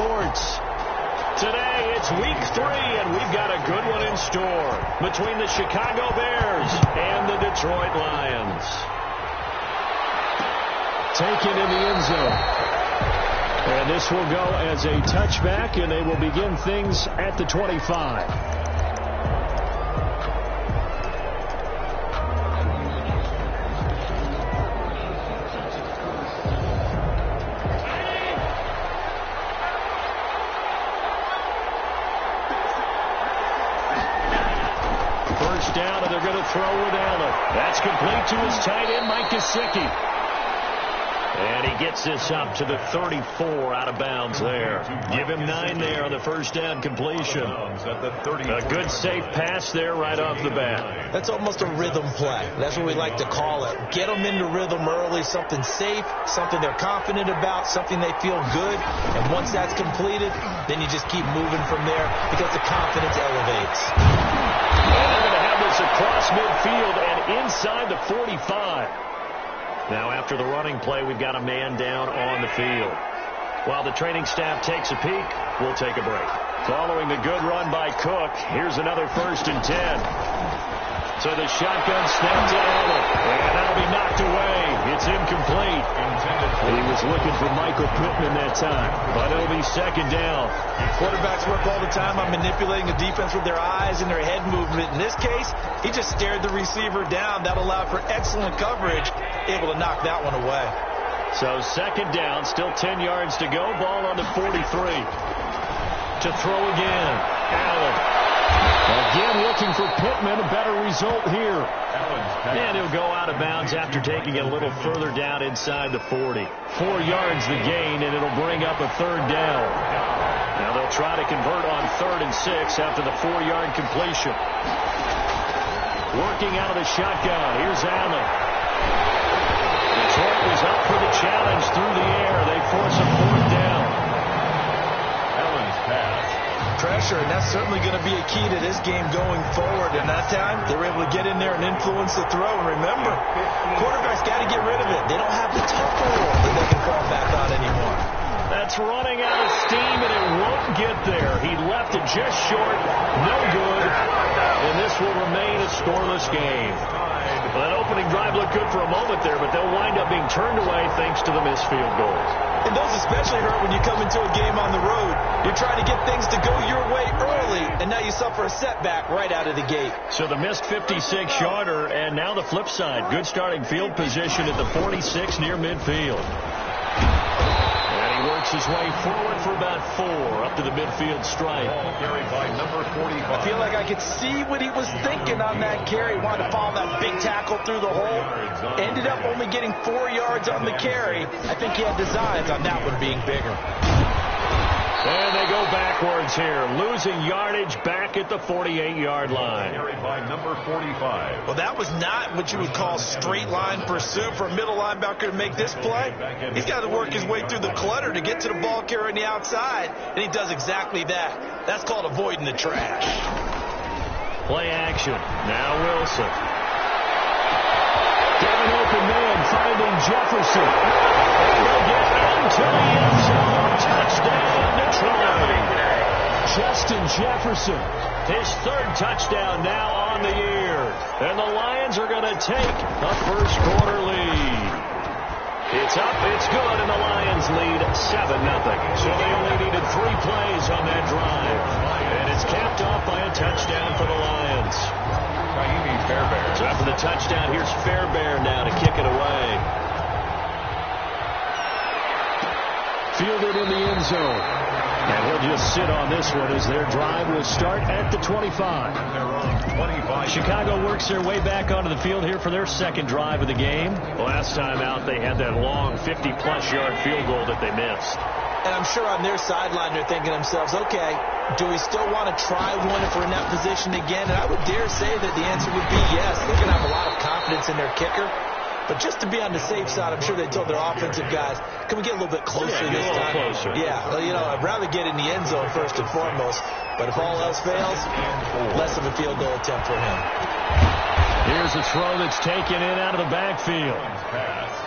Sports. Today, it's week 3, and we've got a good one in store between the Chicago Bears and the Detroit Lions. Taken in the end zone. And this will go as a touchback, and they will begin things at the 25. Down, and they're going to throw with Allen. That's complete to his tight end, Mike Gesicki. And he gets this up to the 34 out of bounds there. Give him 9 there on the first down completion. A good safe pass there right off the bat. That's almost a rhythm play. That's what we like to call it. Get them into rhythm early, something safe, something they're confident about, something they feel good. And once that's completed, then you just keep moving from there because the confidence elevates. And they're going to have this across midfield and inside the 45. Now after the running play, we've got a man down on the field. While the training staff takes a peek, we'll take a break. Following the good run by Cook, here's another 1st and 10. So the shotgun snap to Allen, and that'll be knocked away. It's incomplete. He was looking for Michael Pittman that time, but it'll be 2nd down. Quarterbacks work all the time on manipulating the defense with their eyes and their head movement. In this case, he just stared the receiver down. That allowed for excellent coverage, able to knock that one away. So 2nd down, still 10 yards to go. Ball on the 43. To throw again, Allen. Again looking for Pittman, a better result here. And he'll go out of bounds after taking it a little further down inside the 40. 4 yards the gain, and it'll bring up a 3rd down. Now they'll try to convert on 3rd and 6 after the 4-yard completion. Working out of the shotgun. Here's Allen. Detroit was up for the challenge through the air. They force a 4th down. Allen's pass. Pressure, and that's certainly going to be a key to this game going forward. And that time, they were able to get in there and influence the throw. And remember, quarterbacks got to get rid of it. They don't have the tougher role that they can fall back on anymore. That's running out of steam, and it won't get there. He left it just short. No good. And this will remain a scoreless game. Well, that opening drive looked good for a moment there, but they'll wind up being turned away thanks to the missed field goals. And those especially hurt when you come into a game on the road. You're trying to get things to go your way early, and now you suffer a setback right out of the gate. So the missed 56-yarder, and now the flip side. Good starting field position at the 46 near midfield. And he works his way forward for about 4 up to the midfield stripe. Carried by number 45. I feel like I could see what he was thinking on that carry. Wanted to follow that big tackle through the hole. Ended up only getting 4 yards on the carry. I think he had designs on that one being bigger. And they go backwards here, losing yardage back at the 48-yard line. Carried by number 45. Well, that was not what you would call straight line pursuit for a middle linebacker to make this play. He's got to work his way through the clutter to get to the ball carrier on the outside, and he does exactly that. That's called avoiding the trash. Play action. Now Wilson. Got an open man finding Jefferson. And they'll get into the end zone. Touchdown, Detroit. Justin Jefferson. His 3rd touchdown now on the year. And the Lions are going to take a first-quarter lead. It's up, it's good, and the Lions lead 7-0. So they only needed 3 plays on that drive. And it's capped off by a touchdown for the Lions. Fairbairn. So after the touchdown, here's Fairbairn now to kick it away. Fielded in the end zone. And he'll just sit on this one as their drive will start at the 25. Chicago works their way back onto the field here for their 2nd drive of the game. Last time out, they had that long 50-plus yard field goal that they missed. And I'm sure on their sideline they're thinking to themselves, okay, do we still want to try one if we're in that position again? And I would dare say that the answer would be yes. They're going to have a lot of confidence in their kicker. But just to be on the safe side, I'm sure they told their offensive guys, can we get a little bit closer this time? Closer. Yeah, well, you know, I'd rather get in the end zone first and foremost. But if all else fails, less of a field goal attempt for him. Here's a throw that's taken in out of the backfield.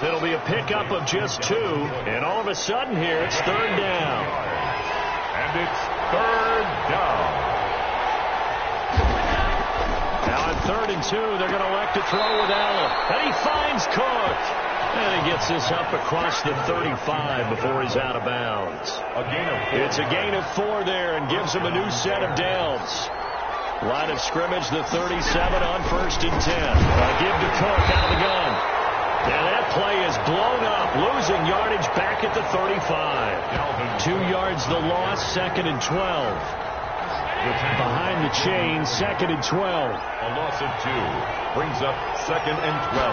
It'll be a pickup of just 2, and all of a sudden here it's 3rd down. And it's third down. Now on 3rd and 2, they're going to elect to throw with Allen. And he finds Cook. And he gets this up across the 35 before he's out of bounds. A gain of 4. It's a gain of 4 there and gives him a new set of downs. Line of scrimmage, the 37 on 1st and 10. Give to Cook out of the gun. And that play is blown up, losing yardage back at the 35. 2 yards the loss, 2nd and 12. Behind the chain, 2nd and 12. A loss of 2 brings up 2nd and 12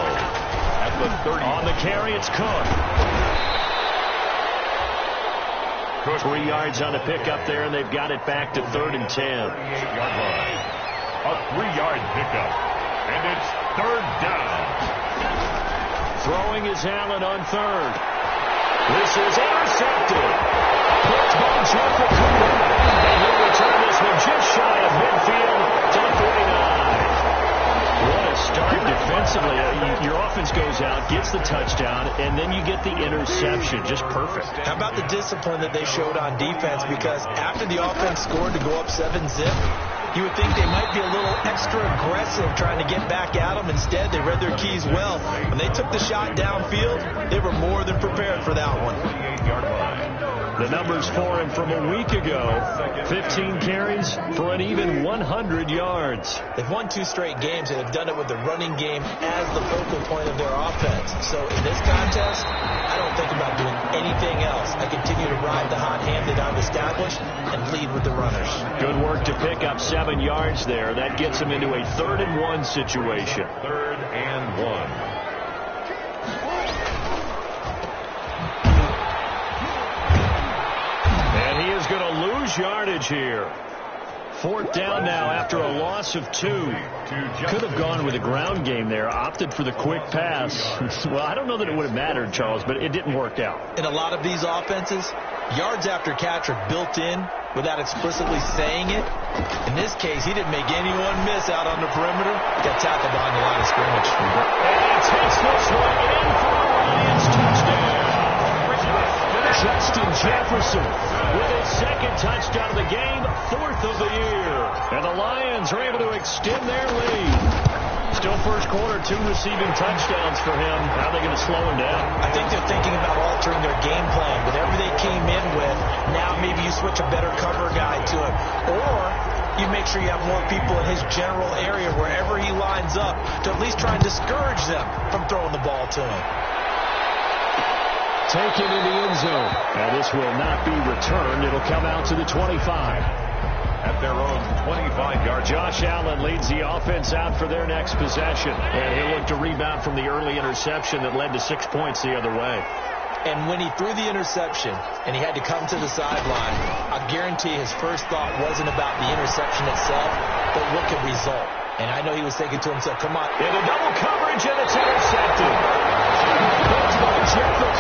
at the 30. On the carry, it's Cook. 3 yards on the pickup there, and they've got it back to 3rd and 10. 38-yard line. A 3-yard pickup. And it's 3rd down. Throwing is Allen on 3rd. This is intercepted. Picked by Jefferson. And he'll return this one just shy of midfield to the 49. What a start defensively. Your offense goes out, gets the touchdown, and then you get the interception. Just perfect. How about the discipline that they showed on defense? Because after the offense scored to go up 7-zip, you would think they might be a little extra aggressive trying to get back at them. Instead, they read their keys well. When they took the shot downfield, they were more than prepared for that one. 28-yard line. The numbers for him from a week ago, 15 carries for an even 100 yards. They've won 2 straight games, and have done it with the running game as the focal point of their offense. So in this contest, I don't think about doing anything else. I continue to ride the hot hand that I've established and lead with the runners. Good work to pick up 7 yards there. That gets him into a 3rd and 1 situation. 3rd and 1. And he is going to lose yardage here. 4th down now after a loss of 2. Could have gone with a ground game there. Opted for the quick pass. Well, I don't know that it would have mattered, Charles, but it didn't work out. In a lot of these offenses, yards after catch are built in without explicitly saying it. In this case, he didn't make anyone miss out on the perimeter. Got tackled behind the line of scrimmage. And he takes this one in for a Lions touchdown. Justin Jefferson with his 2nd touchdown of the game, 4th of the year. And the Lions are able to extend their lead. Still first quarter, 2 receiving touchdowns for him. How are they going to slow him down? I think they're thinking about altering their game plan. Whatever they came in with, now maybe you switch a better cover guy to him. Or you make sure you have more people in his general area wherever he lines up to at least try and discourage them from throwing the ball to him. Taken in the end zone. Now this will not be returned. It'll come out to the 25. At their own 25-yard. Josh Allen leads the offense out for their next possession. And he'll look to rebound from the early interception that led to 6 points the other way. And when he threw the interception and he had to come to the sideline, I guarantee his first thought wasn't about the interception itself, but what could result. And I know he was thinking to himself, come on. In a double coverage, and it's intercepted. Picked by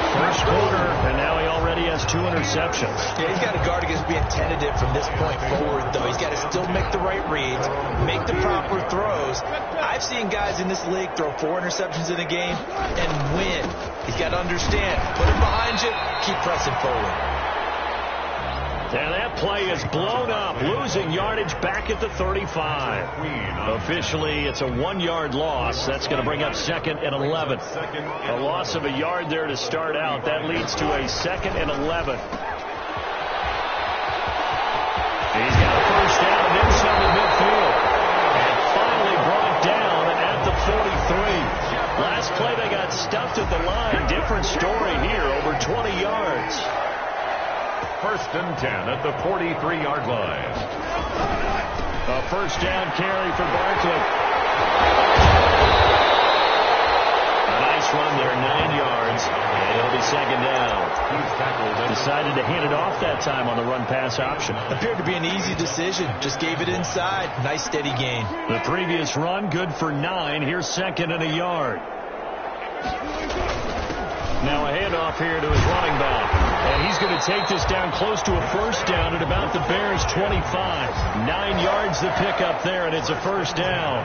First quarter, and now he already has 2 interceptions. Yeah, he's got to guard against being tentative from this point forward, though. He's got to still make the right reads, make the proper throws. I've seen guys in this league throw 4 interceptions in a game and win. He's got to understand, put it behind you, keep pressing forward. And that play is blown up, losing yardage back at the 35. Officially, it's a 1-yard loss. That's going to bring up 2nd and 11. A loss of a yard there to start out. That leads to a 2nd and 11. He's got a first down and then some in midfield. And finally brought down at the 43. Last play they got stuffed at the line. Different story here, over 20 yards. 1st and 10 at the 43-yard line. A first down carry for Barkley. A nice run there, 9 yards, and it'll be 2nd down. Decided to hand it off that time on the run-pass option. Appeared to be an easy decision. Just gave it inside. Nice steady gain. The previous run, good for 9. Here's 2nd and a yard. Now a handoff here to his running back. And he's going to take this down close to a first down at about the Bears' 25. 9 yards the pickup there, and it's a first down.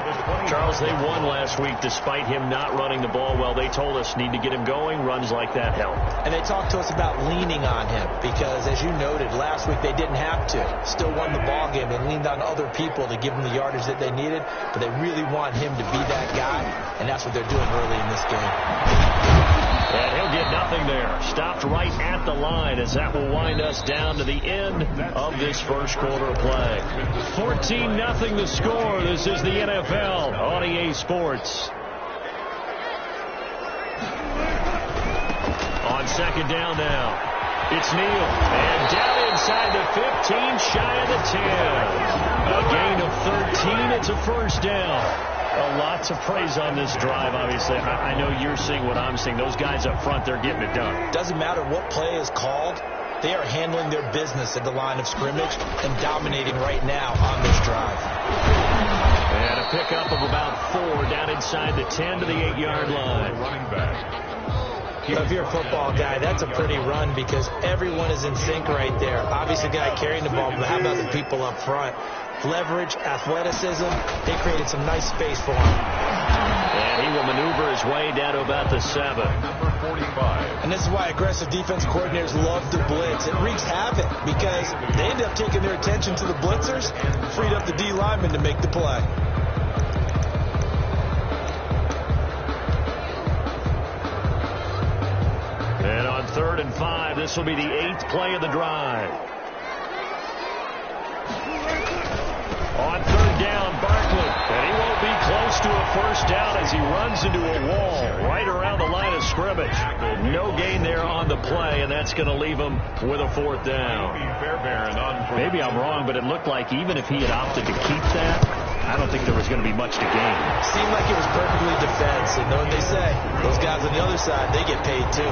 Charles, they won last week despite him not running the ball well. They told us need to get him going. Runs like that help. And they talked to us about leaning on him because, as you noted, last week they didn't have to. Still won the ball game. They leaned on other people to give them the yardage that they needed, but they really want him to be that guy, and that's what they're doing early in this game. And he'll get nothing there. Stopped right at the line as that will wind us down to the end of this first quarter of play. 14-0 the score. This is the NFL on EA Sports. On second down now, it's Neal. And down inside the 15, shy of the 10. A gain of 13. It's a first down. A lot to praise on this drive, obviously. I know you're seeing what I'm seeing. Those guys up front, they're getting it done. Doesn't matter what play is called. They are handling their business at the line of scrimmage and dominating right now on this drive. And a pickup of about 4 down inside the 10 to the 8-yard line. Running back. If you're a football guy, that's a pretty run because everyone is in sync right there. Obviously, the guy carrying the ball, but how about the people up front? Leverage, athleticism, they created some nice space for him. And he will maneuver his way down to about the 7. Number 45. And this is why aggressive defense coordinators love to blitz. It wreaks havoc because they end up taking their attention to the blitzers, freed up the D lineman to make the play. And on 3rd and 5, this will be the 8th play of the drive. On 3rd down, Barkley. And he won't be close to a first down as he runs into a wall right around the line of scrimmage. No gain there on the play, and that's going to leave him with a 4th down. Maybe I'm wrong, but it looked like even if he had opted to keep that, I don't think there was going to be much to gain. Seemed like it was perfectly defense. And know what they say? Those guys on the other side, they get paid too.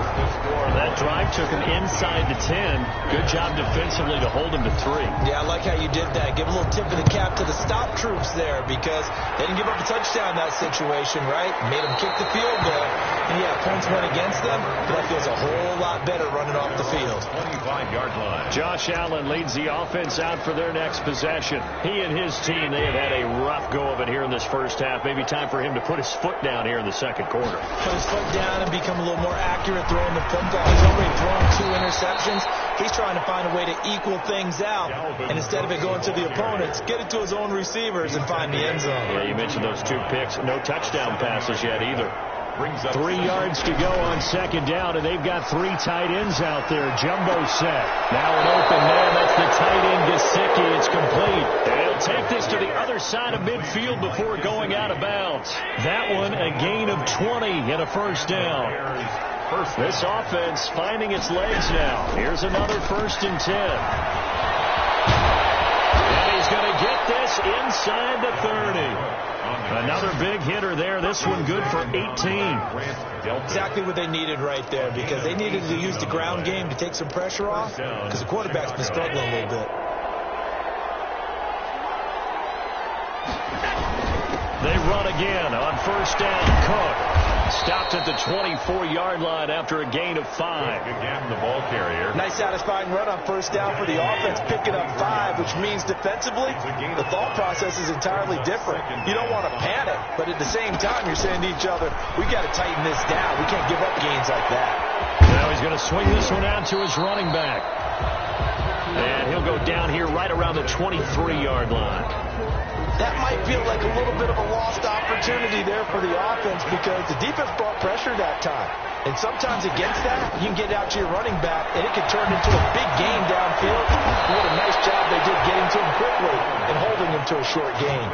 That drive took him inside the 10. Good job defensively to hold him to 3. Yeah, I like how you did that. Give a little tip of the cap to the stop troops there because they didn't give up a touchdown in that situation, right? Made them kick the field goal. And yeah, points went against them, but that feels a whole lot better running off the field. 25-yard line. Josh Allen leads the offense out for their next possession. He and his team, they have had a rough go of it here in this first half. Maybe time for him to put his foot down here in the second quarter. Put his foot down and become a little more accurate throwing the football. He's already thrown 2 interceptions. He's trying to find a way to equal things out. And instead of it going to the opponents, get it to his own receivers and find the end zone. Yeah, you mentioned those 2 picks. No touchdown passes yet either. 3 yards to go on second down, and they've got 3 tight ends out there. Jumbo set. Now an open man. That's the tight end, Gesicki. It's complete. And he'll take this to the other side of midfield before going out of bounds. That one, a gain of 20 and a first down. This offense finding its legs now. Here's another 1st and 10. And he's going to get this inside the 30. Another big hitter there. This one good for 18. Exactly what they needed right there because they needed to use the ground game to take some pressure off because the quarterback's been struggling a little bit. They run again on 1st down. Cook stopped at the 24-yard line after a gain of 5. Again, the ball carrier. Nice satisfying run on 1st down for the offense, picking up 5, which means defensively, the thought process is entirely different. You don't want to panic, but at the same time, you're saying to each other, we got to tighten this down. We can't give up gains like that. Now he's going to swing this one out to his running back. And he'll go down here right around the 23-yard line. That might feel like a little bit of a lost opportunity there for the offense because the defense brought pressure that time. And sometimes against that, you can get out to your running back, and it can turn into a big gain downfield. What a nice job they did getting to him quickly and holding him to a short gain.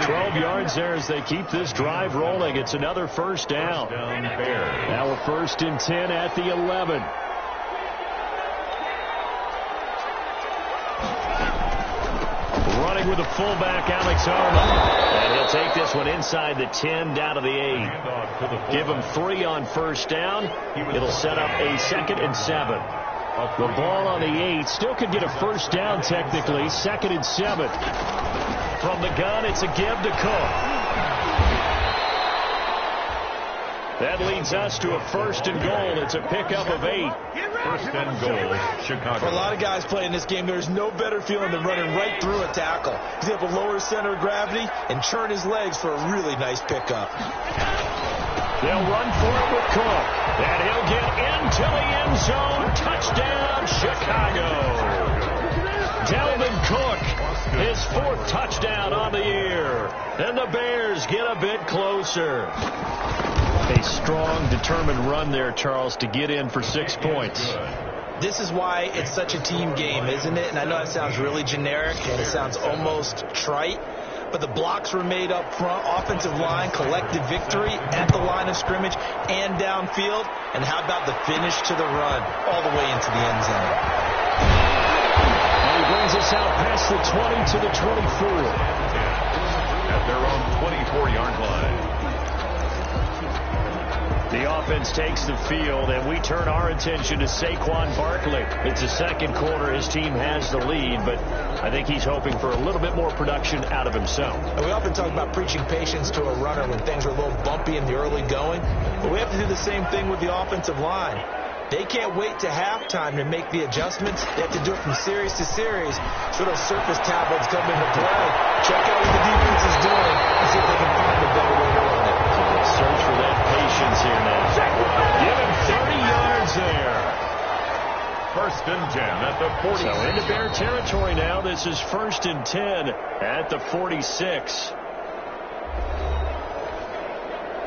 12 yards there as they keep this drive rolling. It's another first down. Now a 1st and 10 at the 11. Running with the fullback, Alex Arnold. And he'll take this one inside the 10 down to the 8. Give him 3 on 1st down. It'll set up a 2nd and 7. The ball on the 8. Still could get a first down technically. 2nd and 7. From the gun, it's a give to Cook. That leads us to a 1st and goal. It's a pickup of 8. 1st and goal, Chicago. For a lot of guys playing this game, there's no better feeling than running right through a tackle. He's able to lower his center of gravity and churn his legs for a really nice pickup. They'll run for it with Cook. And he'll get into the end zone. Touchdown, Chicago. Dalvin Cook, his 4th touchdown on the year. And the Bears get a bit closer. A strong, determined run there, Charles, to get in for 6 points. This is why it's such a team game, isn't it? And I know that sounds really generic and it sounds almost trite, but the blocks were made up front, offensive line, collective victory at the line of scrimmage and downfield. And how about the finish to the run all the way into the end zone? And he brings us out past the 20 to the 24. At their own 24-yard line. The offense takes the field, and we turn our attention to Saquon Barkley. It's the second quarter. His team has the lead, but I think he's hoping for a little bit more production out of himself. And we often talk about preaching patience to a runner when things are a little bumpy in the early going, but we have to do the same thing with the offensive line. They can't wait to halftime to make the adjustments. They have to do it from series to series so those surface tablets come into play. Check out what the defense is doing and see if they can find a better way to run it. Search for that patience here now. Give him 30 yards there. 1st and 10 at the 40. So into Bear territory now. This is 1st and 10 at the 46.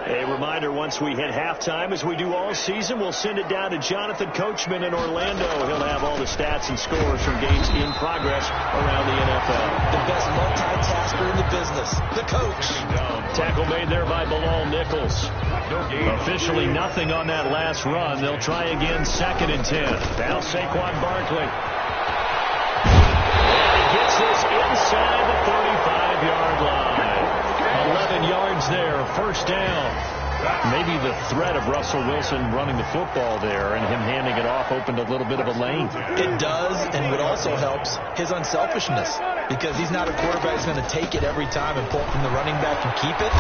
A reminder, once we hit halftime, as we do all season, we'll send it down to Jonathan Coachman in Orlando. He'll have all the stats and scores from games in progress around the NFL. The best multitasker in the business, the coach. Tackle made there by Bilal Nichols. Officially nothing on that last run. They'll try again, 2nd and 10. Now Saquon Barkley. And he gets this inside the 35-yard line. 11 yards there, 1st down. Maybe the threat of Russell Wilson running the football there and him handing it off opened a little bit of a lane. It does, and what also helps, his unselfishness. Because he's not a quarterback who's going to take it every time and pull from the running back and keep it.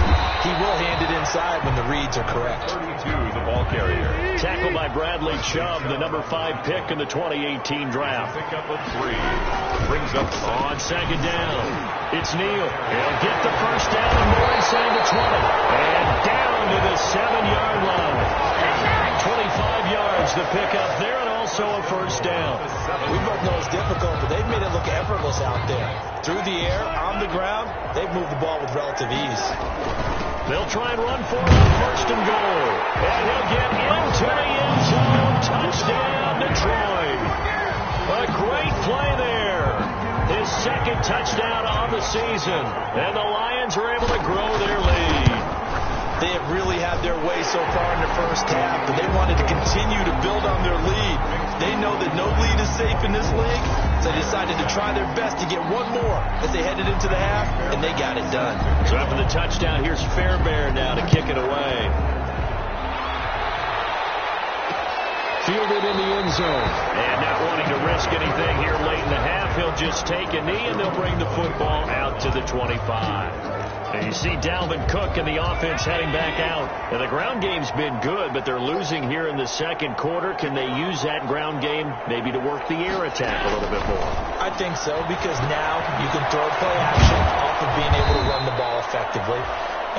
He will hand it inside when the reads are correct. 32, the ball carrier. Tackled by Bradley Chubb, the number 5 pick in the 2018 draft. Pick up of 3. Brings up on 2nd down. It's Neal. He'll get the 1st down and more inside the 20. And down to the 7-yard line. 25 yards the pickup there, and also a 1st down. We both know it's difficult, but they've made it look effortless out there. Through the air, on the ground, they've moved the ball with relative ease. They'll try and run for it on 1st and goal. And he'll get into the end zone. Touchdown, Detroit. A great play there. His 2nd touchdown on the season. And the Lions are able to grow their lead. They have really had their way so far in the first half, but they wanted to continue to build on their lead. They know that no lead is safe in this league, so they decided to try their best to get one more as they headed into the half, and they got it done. So after the touchdown, here's Fairbairn now to kick it away. Fielded in the end zone. And not wanting to risk anything here late in the half, he'll just take a knee, and they'll bring the football out to the 25. And you see Dalvin Cook and the offense heading back out. And the ground game's been good, but they're losing here in the second quarter. Can they use that ground game maybe to work the air attack a little bit more? I think so, because now you can throw play action off of being able to run the ball effectively.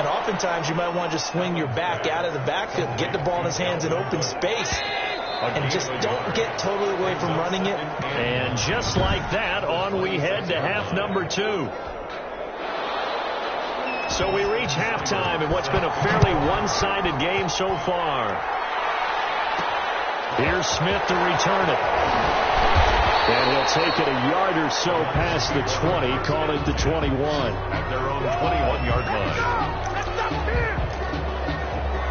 And oftentimes you might want to just swing your back out of the backfield, get the ball in his hands in open space, and just don't get totally away from running it. And just like that, on we head to half number 2. So we reach halftime in what's been a fairly one-sided game so far. Here's Smith to return it. And he'll take it a yard or so past the 20, call it the 21. At their own 21-yard line.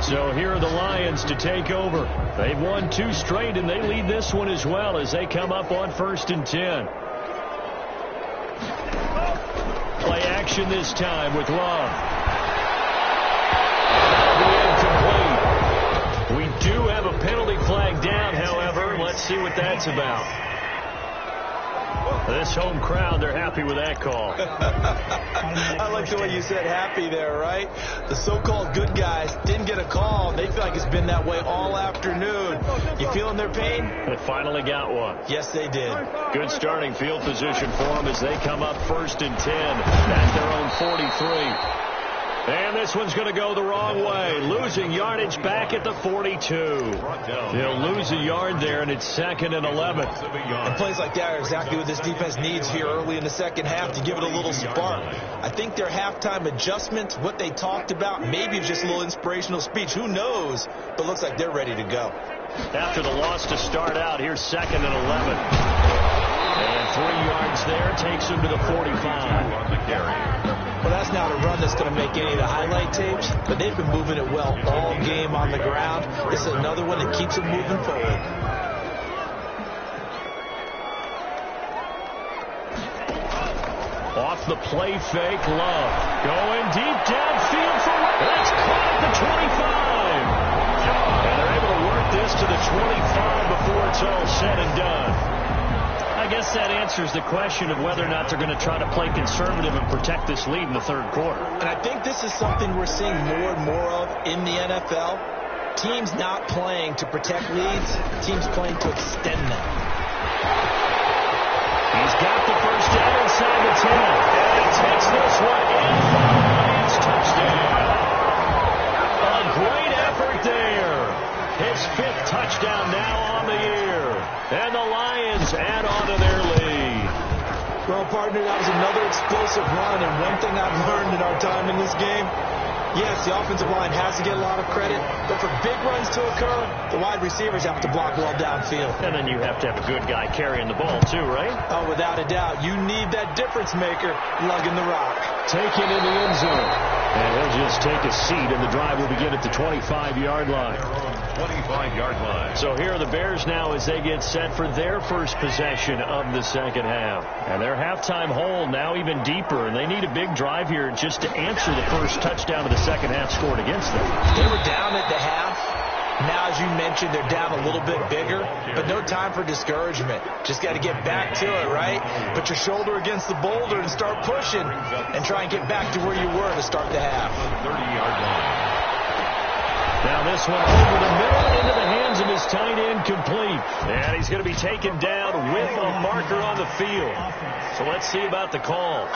So here are the Lions to take over. They've won 2 straight, and they lead this one as well as they come up on 1st and 10. Play action this time with Love. Incomplete. We do have a penalty flag down, however. Let's see what that's about. This home crowd, they're happy with that call. I like the way you said happy there, right? The so-called good guys didn't get a call. They feel like it's been that way all afternoon. You feeling their pain? They finally got one. Yes, they did. Good starting field position for them as they come up 1st and 10 at their own 43. And this one's going to go the wrong way. Losing yardage back at the 42. They'll lose a yard there, and it's 2nd and 11. And plays like that are exactly what this defense needs here early in the second half to give it a little spark. I think their halftime adjustments, what they talked about, maybe it's just a little inspirational speech. Who knows? But looks like they're ready to go. After the loss to start out, here's 2nd and 11. And 3 yards there takes him to the 45 on the carry. Well, that's not a run that's going to make any of the highlight tapes, but they've been moving it well all game on the ground. This is another one that keeps them moving forward. Off the play fake, Love. Going deep downfield for that's caught at the 25. And they're able to work this to the 25 before it's all said and done. I guess that answers the question of whether or not they're going to try to play conservative and protect this lead in the 3rd quarter. And I think this is something we're seeing more and more of in the NFL. Teams not playing to protect leads, teams playing to extend them. He's got the first down inside the 10. And he takes this one in for the Lions touchdown. A great effort there. His 5th touchdown now on the year. And the Lions add on to their lead. Well, partner, that was another explosive run. And one thing I've learned in our time in this game, yes, the offensive line has to get a lot of credit, but for big runs to occur, the wide receivers have to block well downfield. And then you have to have a good guy carrying the ball too, right? Oh, without a doubt. You need that difference maker lugging the rock. Taken in the end zone. And he'll just take a seat, and the drive will begin at the 25-yard line. 25-yard line. So here are the Bears now as they get set for their first possession of the second half. And their halftime hole now even deeper, and they need a big drive here just to answer the first touchdown of the second half scored against them. They were down at the half. Now, as you mentioned, they're down a little bit bigger, but no time for discouragement. Just got to get back to it, right? Put your shoulder against the boulder and start pushing and try and get back to where you were to start the half. 30-yard line. Now this one over the middle into the hands of his tight end, complete. And he's going to be taken down with a marker on the field. So let's see about the call.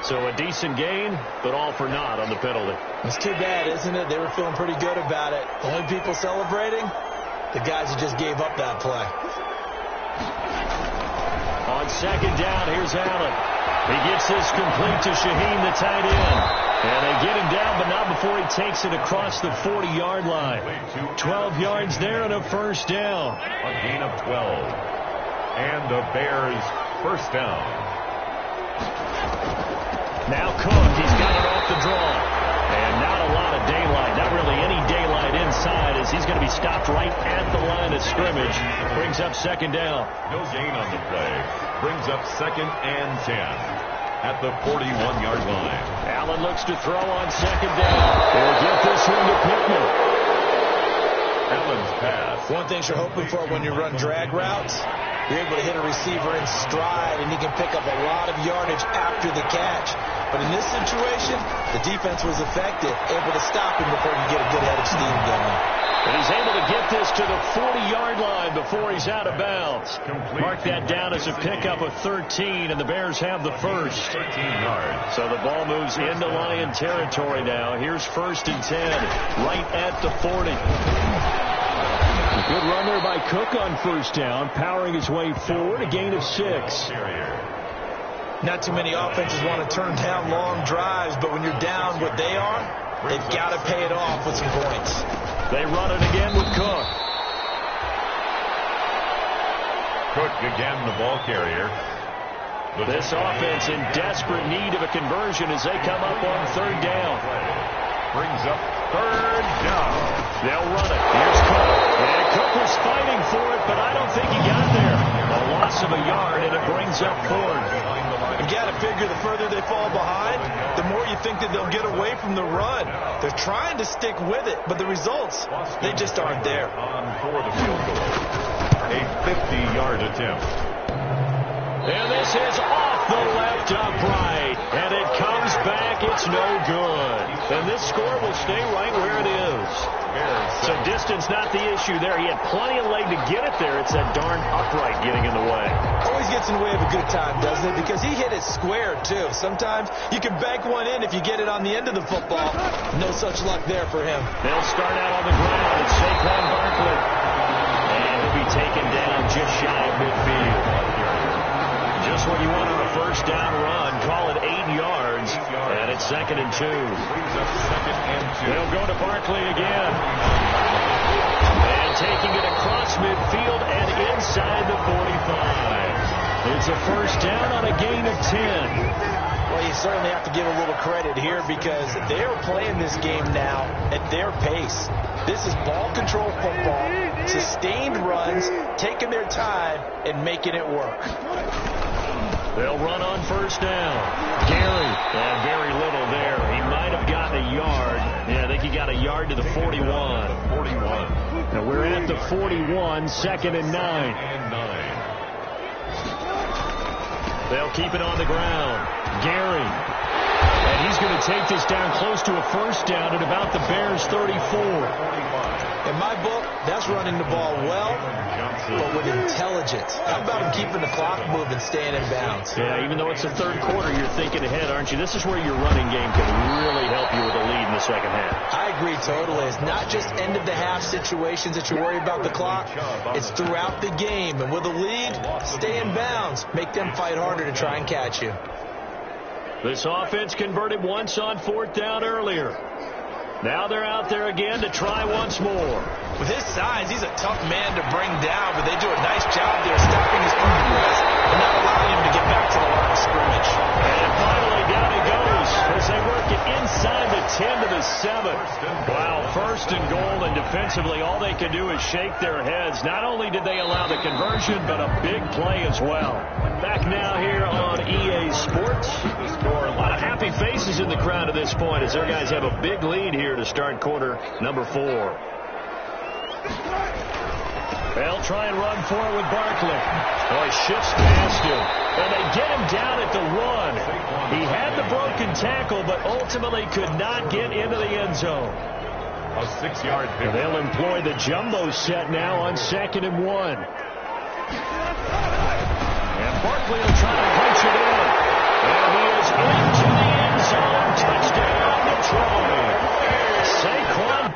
So a decent gain, but all for naught on the penalty. It's too bad, isn't it? They were feeling pretty good about it. The only people celebrating, the guys who just gave up that play. On second down, here's Allen. He gets this complete to Shaheen, the tight end. And they get him down, but not before he takes it across the 40-yard line. 12 yards there and a first down. A gain of 12. And the Bears first down. Now Cook, he's got it off the draw. And not a lot of daylight, not really any daylight inside as he's going to be stopped right at the line of scrimmage. Brings up second down. No gain on the play. Brings up 2nd and 10 at the 41-yard line. Allen looks to throw on second down. He'll get this one to Pittman. Allen's pass. One thing you're hoping for when you run drag routes, you're able to hit a receiver in stride, and he can pick up a lot of yardage after the catch. But in this situation, the defense was effective, able to stop him before you get a good head of steam going. And he's able to get this to the 40-yard line before he's out of bounds. Mark that down as a pickup of 13, and the Bears have the first. 13 yards. So the ball moves into Lion territory now. Here's 1st and 10, right at the 40. A good run there by Cook on first down, powering his way forward, a gain of 6. Not too many offenses want to turn down long drives, but when you're down what they are, they've got to pay it off with some points. They run it again with Cook. Cook again, the ball carrier. This offense in desperate need of a conversion as they come up on third down. Brings up third down. They'll run it. Here's Cook. And Cook was fighting for it, but I don't think he got there. A loss of a yard, and it brings up fourth. You got to figure the further they fall behind, the more you think that they'll get away from the run. They're trying to stick with it, but the results, they just aren't there. On for the field goal. A 50-yard attempt. And this is off the left upright. And it comes back. It's no good. And this score will stay right where it is. So distance not the issue there. He had plenty of leg to get it there. It's that darn upright getting in the way. Always gets in the way of a good time, doesn't it? Because he hit it square, too. Sometimes you can bank one in if you get it on the end of the football. No such luck there for him. They'll start out on the ground. It's Saquon Barkley. And he'll be taken down just shy of midfield. Just what you want on a first down run. Call it 8 yards. And it's 2nd and 2. They'll go to Barkley again. And taking it across midfield and inside the 45. It's a first down on a gain of 10. Well, you certainly have to give a little credit here because they're playing this game now at their pace. This is ball control football, sustained runs, taking their time and making it work. They'll run on first down. Gary, and very little there. He might have gotten a yard. Yeah, I think he got a yard to the 41. And we're at the 41, 2nd and 9. They'll keep it on the ground. Gary. And he's going to take this down close to a first down at about the Bears' 34. In my book, that's running the ball well, but with intelligence. How about him keeping the clock moving, staying in bounds? Yeah, even though it's the third quarter, you're thinking ahead, aren't you? This is where your running game can really help you with a lead in the second half. I agree totally. It's not just end-of-the-half situations that you worry about the clock. It's throughout the game. And with a lead, stay in bounds. Make them fight harder to try and catch you. This offense converted once on 4th down earlier. Now they're out there again to try once more. With his size, he's a tough man to bring down, but they do a nice job there stopping his progress and not allowing him to get back to the line of scrimmage. And finally down he goes as they work it inside the 10 to the 7. Wow, 1st and goal, and defensively all they can do is shake their heads. Not only did they allow the conversion, but a big play as well. Back now here on EA Sports. A lot of happy faces in the crowd at this point as their guys have a big lead here to start quarter number 4. They'll try and run for it with Barkley. Oh, he shifts past him. And they get him down at the 1. He had the broken tackle, but ultimately could not get into the end zone. A 6-yard pick. They'll employ the jumbo set now on 2nd and 1. And Barkley will try to punch it in. And he is into the end zone. Touchdown, Detroit. Saquon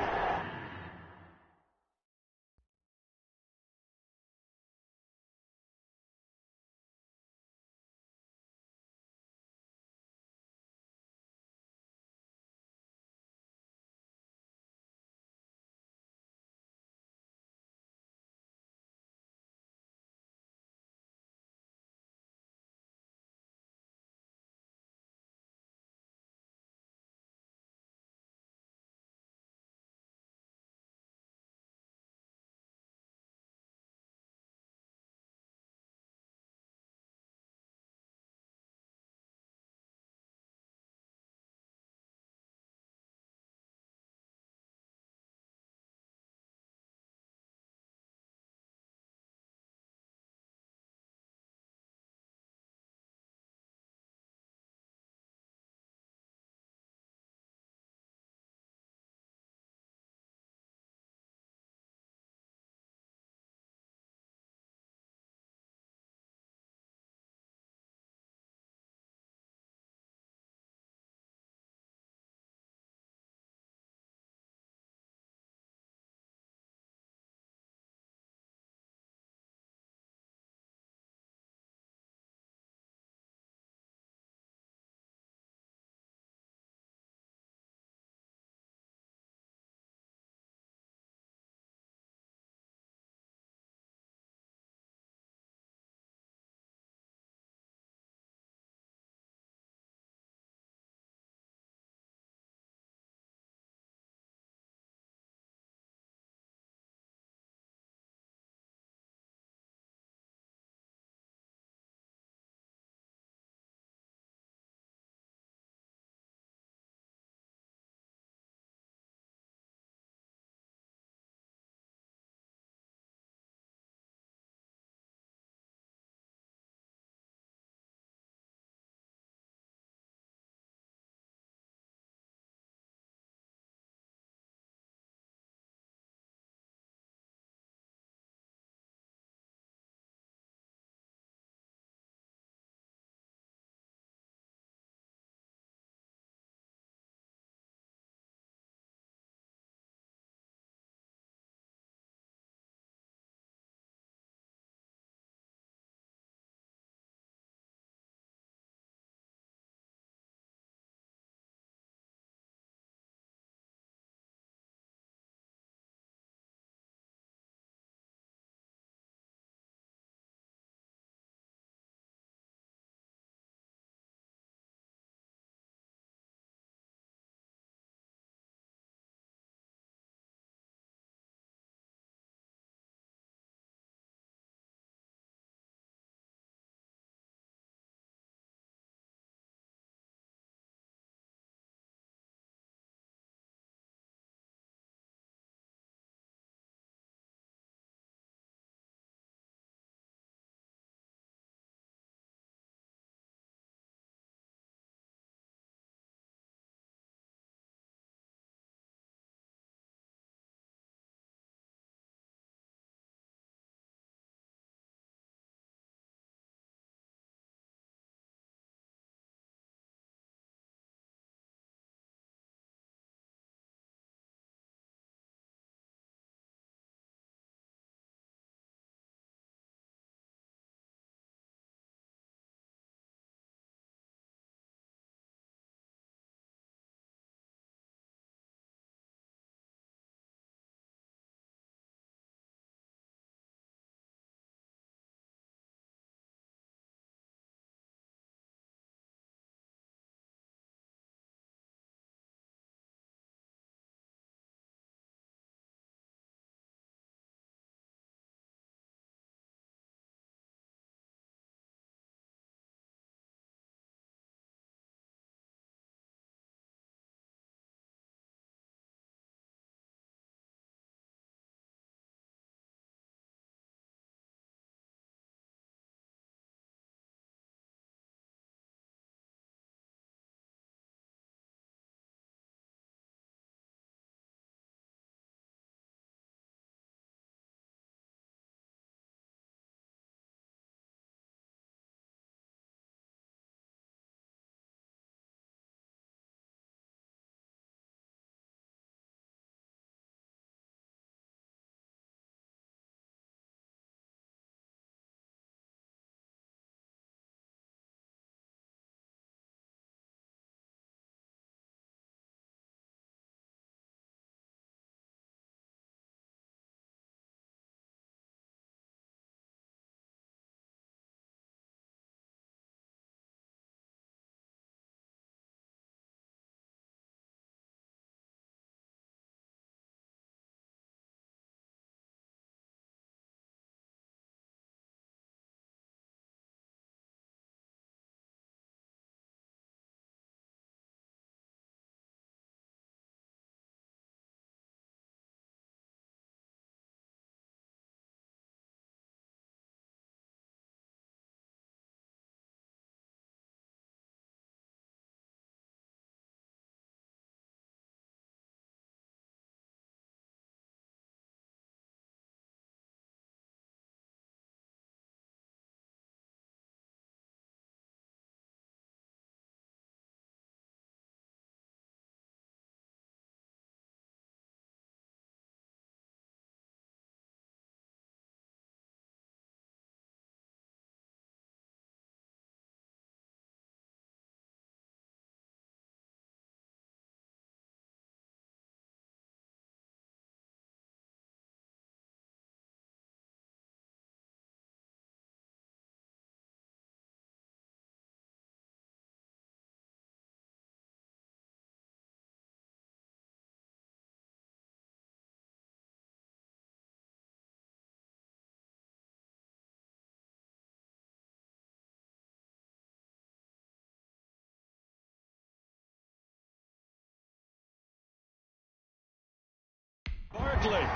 Barkley.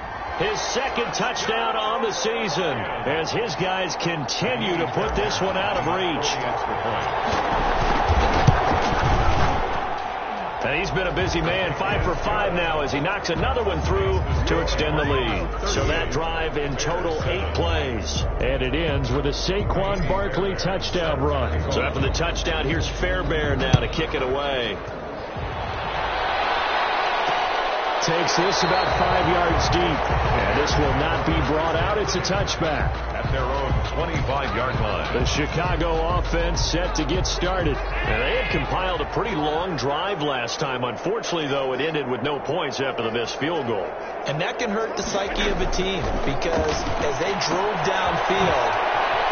His second touchdown on the season as his guys continue to put this one out of reach. And he's been a busy man, 5 for 5 now as he knocks another one through to extend the lead. So that drive in total 8 plays. And it ends with a Saquon Barkley touchdown run. So after the touchdown, here's Fairbairn now to kick it away. Takes this about 5 yards deep. And this will not be brought out. It's a touchback. At their own 25-yard line. The Chicago offense set to get started. And they had compiled a pretty long drive last time. Unfortunately, though, it ended with no points after the missed field goal. And that can hurt the psyche of a team because as they drove downfield,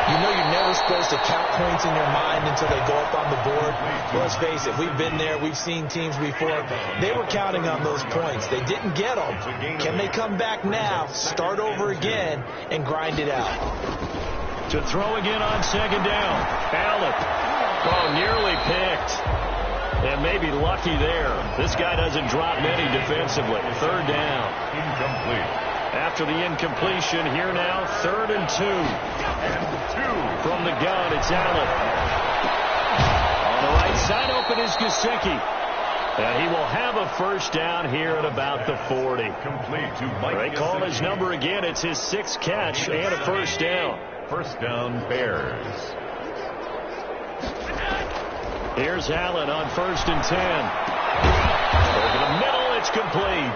you know you're never supposed to count points in your mind until they go up on the board. Let's face it, we've been there. We've seen teams before. They were counting on those points. They didn't get them. Can they come back now, start over again, and grind it out? To throw again on second down. Allen. Oh, nearly picked. And maybe lucky there. This guy doesn't drop many defensively. Third down. Incomplete. After the incompletion, here now, 3rd and 2. From the gun, it's Allen. On the right side, open is Gesicki. And he will have a first down here at about the 40. Complete to Mike. They call his number again. It's his 6th catch and a first down. First down, Bears. Here's Allen on 1st and 10. Over the middle, it's complete.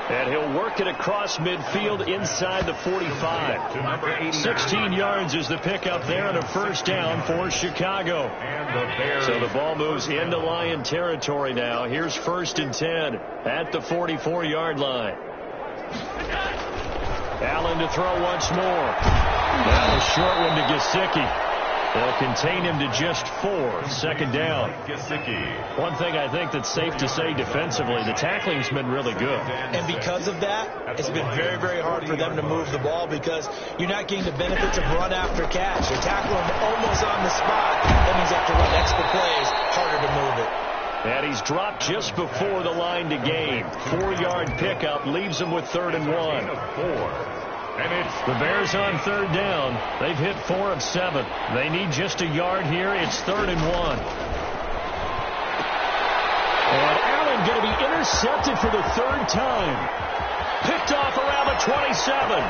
And he'll work it across midfield inside the 45. 16 yards is the pickup there and a first down for Chicago. And the Bears. So the ball moves into Lion territory now. Here's 1st and 10 at the 44-yard line. Allen to throw once more. Now a short one to Gesicki. They'll contain him to just 4. 2nd down. One thing I think that's safe to say defensively, the tackling's been really good. And because of that, it's been very, very hard for them to move the ball because you're not getting the benefits of run after catch. You're tackling him almost on the spot. That means you have to run extra plays, harder to move it. And he's dropped just before the line to gain. 4-yard pickup leaves him with 3rd and 1. And it's the Bears on 3rd down. They've hit 4 of 7. They need just a yard here. It's 3rd and 1. And Allen going to be intercepted for the 3rd time. Picked off around the 27. And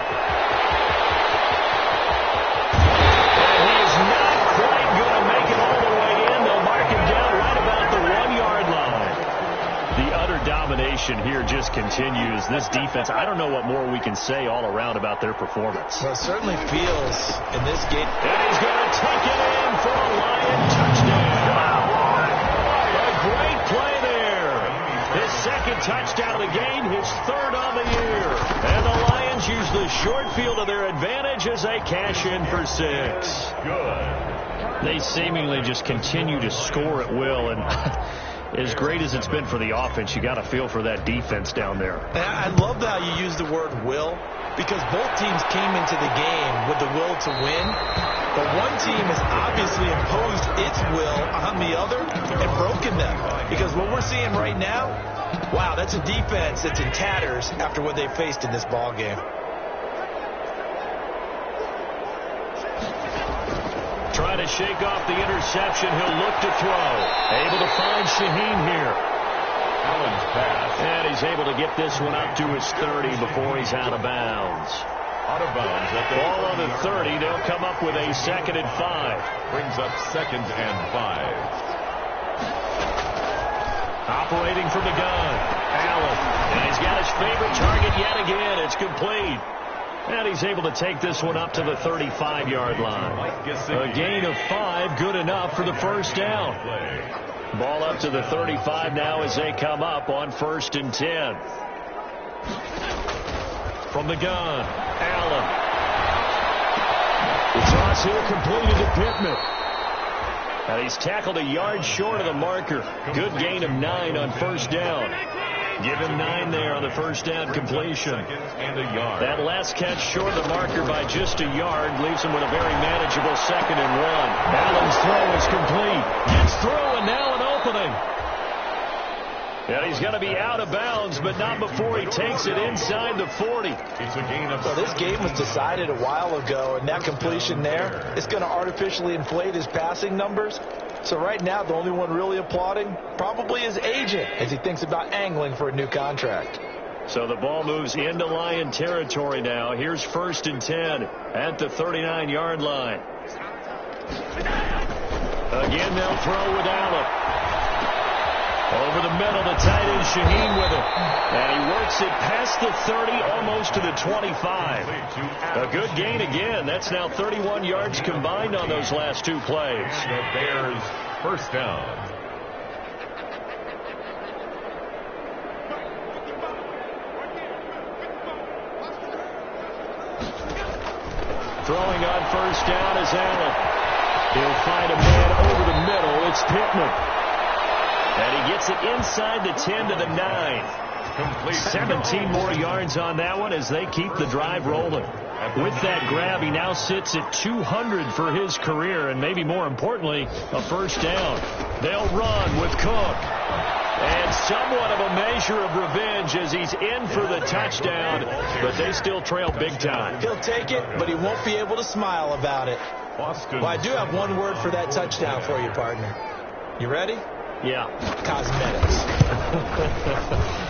he is not quite going to make it all the way in. They'll mark him down right about the 1-yard line. The utter domination here just continues. This defense, I don't know what more we can say all around about their performance. Well, it certainly feels in this game. And he's going to take it in for a Lion touchdown. A great play there. His 2nd touchdown of the game, his 3rd on the year. And the Lions use the short field to their advantage as they cash in for 6. good. They seemingly just continue to score at will, and as great as it's been for the offense, you got to feel for that defense down there. And I love how you use the word will, because both teams came into the game with the will to win, but one team has obviously imposed its will on the other and broken them. Because what we're seeing right now, wow, that's a defense that's in tatters after what they faced in this ball game. Trying to shake off the interception. He'll look to throw. Able to find Shaheen here. Allen's pass. And he's able to get this one up to his 30 before he's out of bounds. Out of bounds. Ball on the 30. They'll come up with a 2nd and 5. Brings up 2nd and 5. Operating from the gun. Allen. And he's got his favorite target yet again. It's complete. And he's able to take this one up to the 35-yard line. A gain of 5, good enough for the first down. Ball up to the 35 now as they come up on 1st and 10. From the gun, Allen. The toss here completed to Pittman. And he's tackled a yard short of the marker. Good gain of 9 on first down. Give him 9 there on the first down completion. And a yard. That last catch short of the marker by just a yard leaves him with a very manageable 2nd and 1. Allen's throw is complete. Gets through and now an opening. And he's going to be out of bounds, but not before he takes it inside the 40. It's a gain of... So this game was decided a while ago, and that completion there is going to artificially inflate his passing numbers. So right now, the only one really applauding probably his agent as he thinks about angling for a new contract. So the ball moves into Lion territory now. Here's 1st and 10 at the 39-yard line. Again, they'll throw with Allen. Over the middle, the tight end Shaheen with it. And he works it past the 30, almost to the 25. A good gain again. That's now 31 yards combined on those last 2 plays. The Bears first down. Throwing on 1st down is Allen. He'll find a man over the middle. It's Pittman. And he gets it inside the 10 to the 9. 17 more yards on that one as they keep the drive rolling. With that grab, he now sits at 200 for his career, and maybe more importantly, a 1st down. They'll run with Cook. And somewhat of a measure of revenge as he's in for the touchdown, but they still trail big time. He'll take it, but he won't be able to smile about it. Well, I do have one word for that touchdown for you, partner. You ready? Yeah. Cosmetics.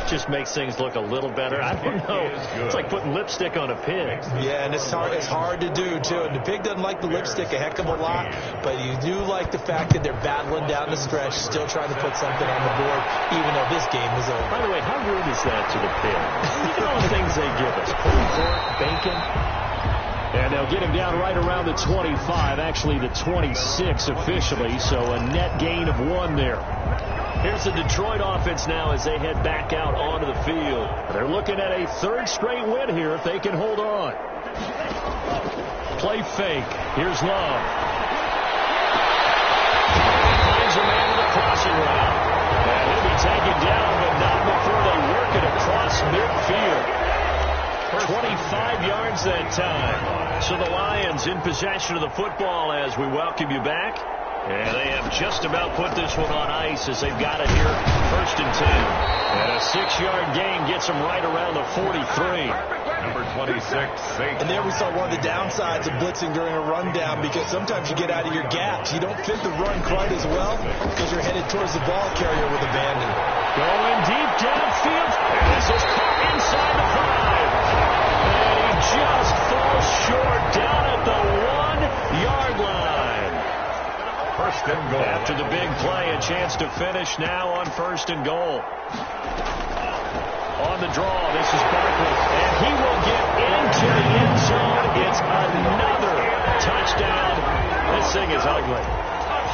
Just makes things look a little better. I don't know. It's like putting lipstick on a pig. Yeah, and it's hard to do, too. And the pig doesn't like the lipstick a heck of a lot, but you do like the fact that they're battling down the stretch, still trying to put something on the board, even though this game is over. By the way, how rude is that to the pig? You know the things they give us. Pulled pork, bacon. And they'll get him down right around the 25, actually the 26 officially, so a net gain of 1 there. Here's the Detroit offense now as they head back out onto the field. They're looking at a 3rd straight win here if they can hold on. Play fake. Here's Love. Finds a man with a crossing route. And he'll be taken down, but not before they work it across midfield. 25 yards that time. So the Lions in possession of the football as we welcome you back. And they have just about put this one on ice as they've got it here 1st and 10. And a 6-yard gain gets them right around the 43. Number 26, Saint. And there we saw one of the downsides of blitzing during a rundown, because sometimes you get out of your gaps. You don't fit the run quite as well because you're headed towards the ball carrier with abandon. Going deep downfield. And this is caught inside the 5. And he just falls short down at the 1-yard line. 1st and goal. After the big play, a chance to finish now on 1st and goal. On the draw, this is Barkley, and he will get into the end zone. It's another touchdown. This thing is ugly.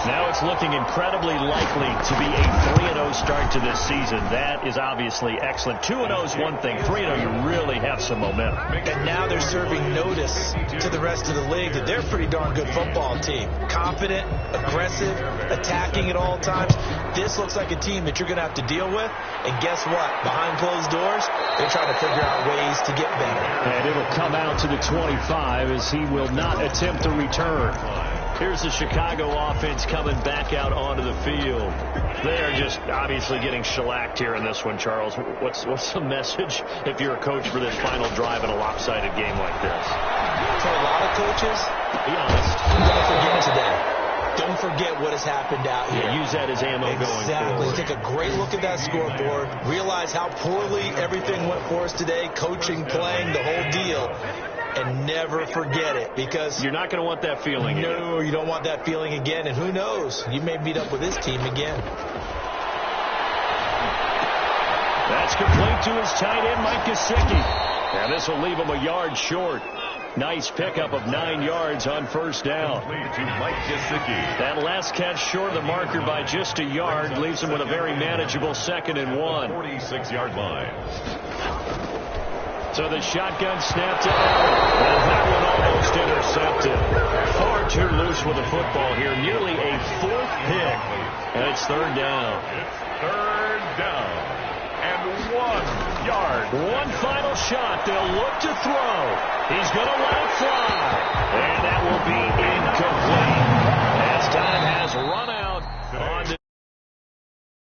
Now it's looking incredibly likely to be a 3-0 start to this season. That is obviously excellent. 2-0 is one thing. 3-0, you really have some momentum. And now they're serving notice to the rest of the league that they're a pretty darn good football team. Confident, aggressive, attacking at all times. This looks like a team that you're going to have to deal with. And guess what? Behind closed doors, they're trying to figure out ways to get better. And it'll come out to the 25 as he will not attempt to return. Here's the Chicago offense coming back out onto the field. They are just obviously getting shellacked here in this one, Charles. What's the message if you're a coach for this final drive in a lopsided game like this? For a lot of coaches, be honest, don't forget today. Don't forget what has happened out here. Yeah, use that as ammo going forward. Exactly. Take a great look at that scoreboard. Realize how poorly everything went for us today. Coaching, playing, the whole deal. And never forget it, because you're not going to want that feeling again. No, you don't want that feeling again. And who knows? You may meet up with this team again. That's complete to his tight end, Mike Gesicki. And this will leave him a yard short. Nice pickup of 9 yards on 1st down. To Mike Gesicki. That last catch short of the marker by just a yard leaves him with a very manageable 2nd and 1. 46-yard line. So the shotgun snap to Allen. And that one almost intercepted. Far too loose with the football here. Nearly a 4th pick. And it's 3rd down. It's 3rd down. And 1 yard. One final shot. They'll look to throw. He's going to let it fly. And that will be